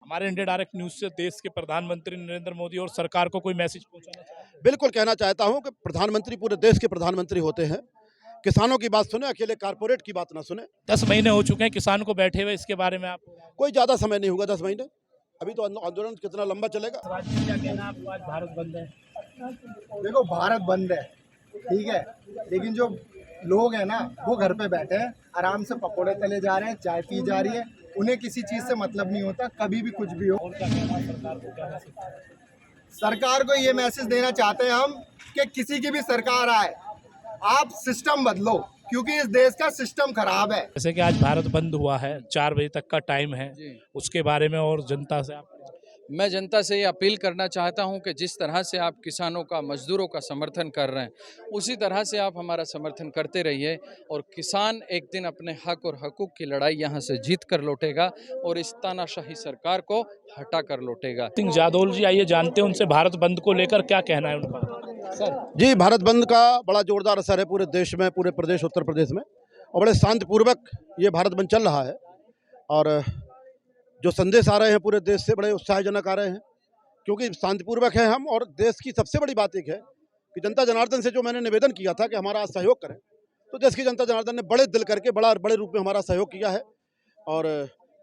हमारे India direct news से देश के प्रधानमंत्री नरेंद्र मोदी और सरकार को कोई मैसेज पहुंचाना चाहते हैं? बिल्कुल कहना चाहता हूं कि प्रधानमंत्री पूरे देश के प्रधानमंत्री होते हैं। किसानों की बात सुने, अकेले कारपोरेट की बात ना सुने। 10 महीने हो चुके हैं किसान को बैठे हुए, इसके बारे में आप कोई ज्यादा समय नहीं होगा, 10 महीने। अभी तो आंदोलन कितना लंबा चलेगा। राज्य क्या कहना है आपको, आज भारत बंद है? देखो, भारत बंद है, ठीक है, लेकिन जो लोग हैं ना वो घर पे बैठे हैं, आराम से पकोड़े तले जा रहे हैं, चाय पी जा रही है, उन्हें किसी चीज से मतलब नहीं होता, कभी भी कुछ भी हो। और क्या कहना है सरकार को, क्या मैसेज? सरकार को ये मैसेज देना चाहते हैं हम कि किसी की भी सरकार आए, आप सिस्टम बदलो, क्योंकि इस देश का सिस्टम खराब है। जैसे कि आज भारत बंद हुआ है, 4 बजे तक का टाइम है, उसके बारे में और जनता से आप मैं जनता से ये अपील करना चाहता हूं कि जिस तरह से आप किसानों का, मजदूरों का समर्थन कर रहे हैं, उसी तरह से आप हमारा समर्थन करते रहिए। और किसान एक दिन अपने हक और हकूक़ की लड़ाई यहां से जीत कर लौटेगा और इस तानाशाही सरकार को हटा कर लौटेगा। सिंह जादौल जी, आइए जानते हैं उनसे भारत बंद को लेकर क्या कहना है उनका। सर जी, भारत बंद का बड़ा जोरदार असर है पूरे देश में, पूरे प्रदेश उत्तर प्रदेश में, और बड़े शांतिपूर्वक ये भारत बंद चल रहा है। और जो संदेश आ रहे हैं पूरे देश से बड़े उत्साहजनक आ रहे हैं, क्योंकि शांतिपूर्वक है हम। और देश की सबसे बड़ी बात एक है कि जनता जनार्दन से जो मैंने निवेदन किया था कि हमारा सहयोग करें, तो देश की जनता जनार्दन ने बड़े दिल करके बड़े रूप में हमारा सहयोग किया है। और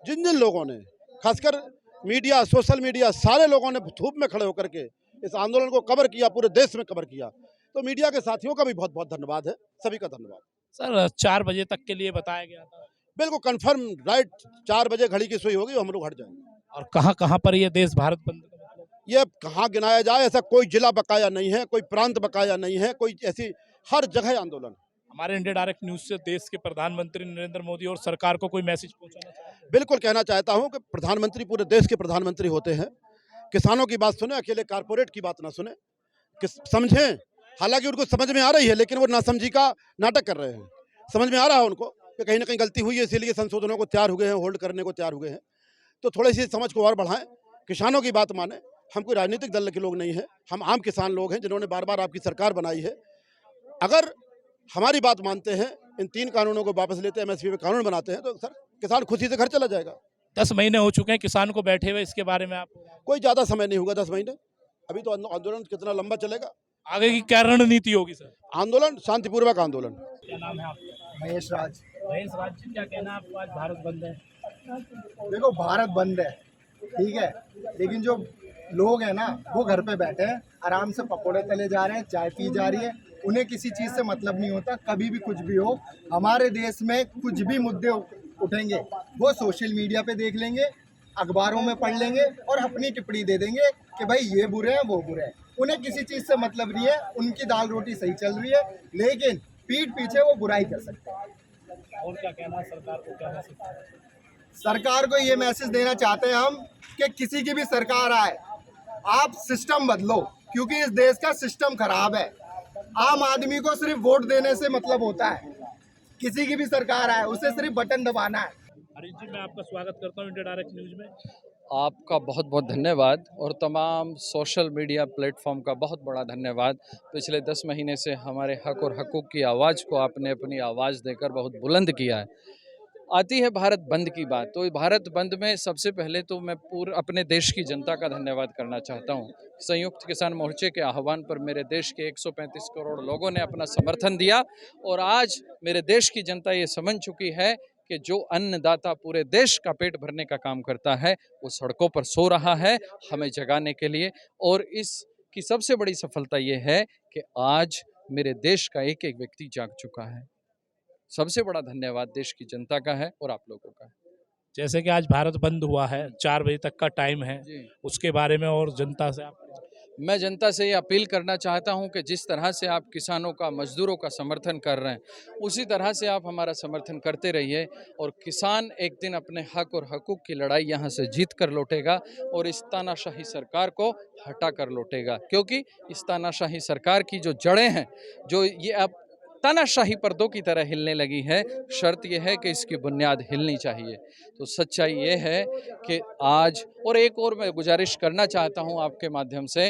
जिन जिन लोगों ने, खासकर मीडिया, सोशल मीडिया, सारे लोगों ने धूप में खड़े होकर के इस आंदोलन को कवर किया, पूरे देश में कवर किया, तो मीडिया के साथियों का भी बहुत बहुत धन्यवाद है, सभी का धन्यवाद। सर 4 बजे तक के लिए बताया गया था, बिल्कुल कंफर्म, राइट, 4 बजे घड़ी की सुई होगी, हम लोग हट जाएंगे। और कहाँ कहाँ पर ये देश भारत बंद का मतलब? ये कहाँ गिनाया जाए, ऐसा कोई जिला बकाया नहीं है, कोई प्रांत बकाया नहीं है, कोई ऐसी, हर जगह आंदोलन। हमारे इंडिया डायरेक्ट न्यूज से देश के प्रधानमंत्री नरेंद्र मोदी और सरकार को कोई मैसेज पहुंचाना चाहते हैं? बिल्कुल कहना चाहता हूं कि प्रधानमंत्री पूरे देश के प्रधानमंत्री होते हैं। किसानों की बात सुने, अकेले कारपोरेट की बात ना सुने, समझें। हालांकि उनको समझ में आ रही है, लेकिन वो नासमझी का नाटक कर रहे हैं। समझ में आ रहा है उनको कि कहीं ना कहीं गलती हुई है, इसीलिए संशोधनों को तैयार हो गए हैं, होल्ड करने को तैयार हो गए हैं। तो थोड़ी सी समझ को और बढ़ाएं, किसानों की बात माने। हम कोई राजनीतिक दल के लोग नहीं हैं, हम आम किसान लोग हैं जिन्होंने बार बार आपकी सरकार बनाई है। अगर हमारी बात मानते हैं, इन 3 कानूनों को वापस लेते हैं, एमएसपी पे कानून बनाते हैं, तो सर किसान खुशी से घर चला जाएगा। 10 महीने हो चुके हैं किसान को बैठे हुए, इसके बारे में आप कोई ज़्यादा समय नहीं होगा, 10 महीने। अभी तो आंदोलन कितना लंबा चलेगा। आगे की क्या रणनीति होगी सर? आंदोलन शांतिपूर्वक आंदोलन। क्या नाम है आपका? महेश राज। महेश राज जी, क्या कहना है आपको, आज भारत बंद है? देखो, भारत बंद है, ठीक है, लेकिन जो लोग हैं ना वो घर पे बैठे हैं, आराम से पकोड़े तले जा रहे हैं, चाय पी जा रही है, उन्हें किसी चीज से मतलब नहीं होता, कभी भी कुछ भी हो। हमारे देश में कुछ भी मुद्दे उठेंगे, वो सोशल मीडिया पे देख लेंगे, अखबारों में पढ़ लेंगे और अपनी टिप्पणी दे देंगे कि भाई ये बुरे हैं, वो बुरे हैं। उन्हें किसी चीज से मतलब नहीं है, उनकी दाल रोटी सही चल रही है, लेकिन पीठ पीछे वो बुराई कर सकते हैं। और क्या कहना है सरकार को, क्या मैसेज? सरकार को ये मैसेज देना चाहते हैं हम कि किसी की भी सरकार आए, आप सिस्टम बदलो, क्योंकि इस देश का सिस्टम खराब है। आम आदमी को सिर्फ वोट देने से मतलब होता है, किसी की भी सरकार आए उसे सिर्फ बटन दबाना है। हरीश जी, मैं आपका स्वागत करता हूँ इंडिया डायरेक्ट न्यूज में। आपका बहुत बहुत धन्यवाद और तमाम सोशल मीडिया प्लेटफॉर्म का बहुत बड़ा धन्यवाद। पिछले 10 महीने से हमारे हक और हकूक़ की आवाज़ को आपने अपनी आवाज़ देकर बहुत बुलंद किया है। आती है भारत बंद की बात, तो भारत बंद में सबसे पहले तो मैं अपने देश की जनता का धन्यवाद करना चाहता हूँ। संयुक्त किसान मोर्चे के आह्वान पर मेरे देश के 135 करोड़ लोगों ने अपना समर्थन दिया और आज मेरे देश की जनता ये समझ चुकी है कि जो अन्नदाता पूरे देश का पेट भरने का काम करता है वो सड़कों पर सो रहा है हमें जगाने के लिए। और इसकी सबसे बड़ी सफलता ये है कि आज मेरे देश का एक एक व्यक्ति जाग चुका है। सबसे बड़ा धन्यवाद देश की जनता का है और आप लोगों का है। जैसे कि आज भारत बंद हुआ है, 4 बजे तक का टाइम है, उसके बारे में और जनता से आप? मैं जनता से ये अपील करना चाहता हूं कि जिस तरह से आप किसानों का, मजदूरों का समर्थन कर रहे हैं, उसी तरह से आप हमारा समर्थन करते रहिए। और किसान एक दिन अपने हक और हकूक़ की लड़ाई यहां से जीत कर लौटेगा और इस तानाशाही सरकार को हटा कर लौटेगा, क्योंकि इस तानाशाही सरकार की जो जड़ें हैं, जो ये अब तानाशाही पर्दों की तरह हिलने लगी है, शर्त यह है कि इसकी बुनियाद हिलनी चाहिए। तो सच्चाई ये है कि आज, और एक और मैं गुजारिश करना चाहता हूं आपके माध्यम से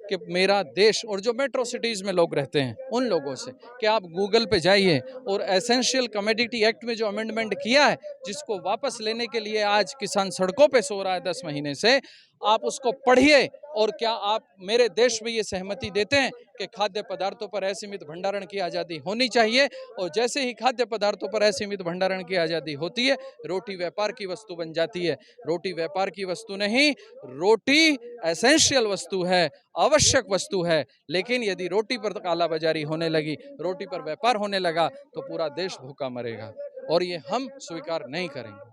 कि मेरा देश, और जो मेट्रो सिटीज़ में लोग रहते हैं उन लोगों से कि आप गूगल पे जाइए और एसेंशियल कमोडिटी एक्ट में जो अमेंडमेंट किया है, जिसको वापस लेने के लिए आज किसान सड़कों पे सो रहा है 10 महीने से, आप उसको पढ़िए। और क्या आप मेरे देश में ये सहमति देते हैं कि खाद्य पदार्थों पर असीमित भंडारण की आज़ादी होनी चाहिए? और जैसे ही खाद्य पदार्थों पर असीमित भंडारण की आज़ादी होती है, रोटी व्यापार की वस्तु बन जाती है। रोटी व्यापार की वस्तु नहीं, रोटी एसेंशियल वस्तु है, आवश्यक वस्तु है। लेकिन यदि रोटी पर कालाबाजारी होने लगी, रोटी पर व्यापार होने लगा, तो पूरा देश भूखा मरेगा, और ये हम स्वीकार नहीं करेंगे।